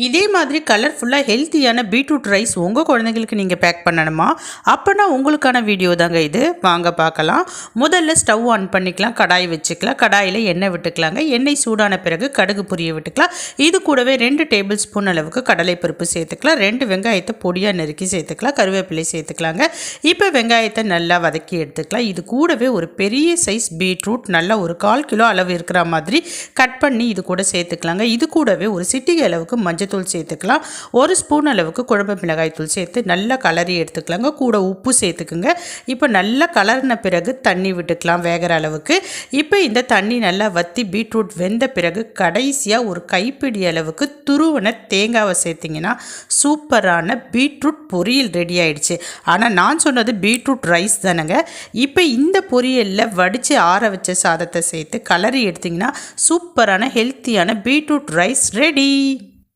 இதே மாதிரி கலர்ஃபுல்லாக ஹெல்த்தியான பீட்ரூட் ரைஸ் உங்கள் குழந்தைங்களுக்கு நீங்கள் பேக் பண்ணணுமா? அப்போனா உங்களுக்கான வீடியோ தாங்க இது. வாங்க பார்க்கலாம். முதல்ல ஸ்டவ் ஆன் பண்ணிக்கலாம். கடாய் வச்சுக்கலாம். கடாயில் எண்ணெய் விட்டுக்கலாங்க. எண்ணெய் சூடான பிறகு கடுகு பொரிய விட்டுக்கலாம். இது கூடவே 2 டேபிள் ஸ்பூன் அளவுக்கு கடலைப்பருப்பு சேர்த்துக்கலாம். 2 வெங்காயத்தை பொடியாக நறுக்கி சேர்த்துக்கலாம். கருவேப்பிலை சேர்த்துக்கலாங்க. இப்போ வெங்காயத்தை நல்லா வதக்கி எடுத்துக்கலாம். இது கூடவே ஒரு பெரிய சைஸ் பீட்ரூட் நல்லா ஒரு 1/4 கிலோ அளவு இருக்கிற மாதிரி கட் பண்ணி இது கூட சேர்த்துக்கலாங்க. இது கூடவே ஒரு சிட்டிகை அளவுக்கு மஞ்சள் தூள் சேர்த்துக்கலாம். 1 ஸ்பூன் அளவுக்கு குழம்பு மிளகாய் தூள் சேர்த்து நல்லா கலரி எடுத்துக்கலாங்க. கூட உப்பு சேர்த்துக்குங்க. இப்போ நல்லா கலர்ன பிறகு தண்ணி விட்டுக்கலாம் வேகிற அளவுக்கு. இப்போ இந்த தண்ணி நல்லா வற்றி பீட்ரூட் வெந்த பிறகு கடைசியாக ஒரு கைப்பிடி அளவுக்கு துருவன தேங்காவை சேர்த்திங்கன்னா சூப்பரான பீட்ரூட் பொரியல் ரெடி ஆயிடுச்சு. ஆனால் நான் சொன்னது பீட்ரூட் ரைஸ் தானேங்க. இப்போ இந்த பொரியலில் வடித்து ஆற வச்ச சாதத்தை சேர்த்து கலரி எடுத்திங்கன்னா சூப்பரான ஹெல்த்தியான பீட்ரூட் ரைஸ் ரெடி.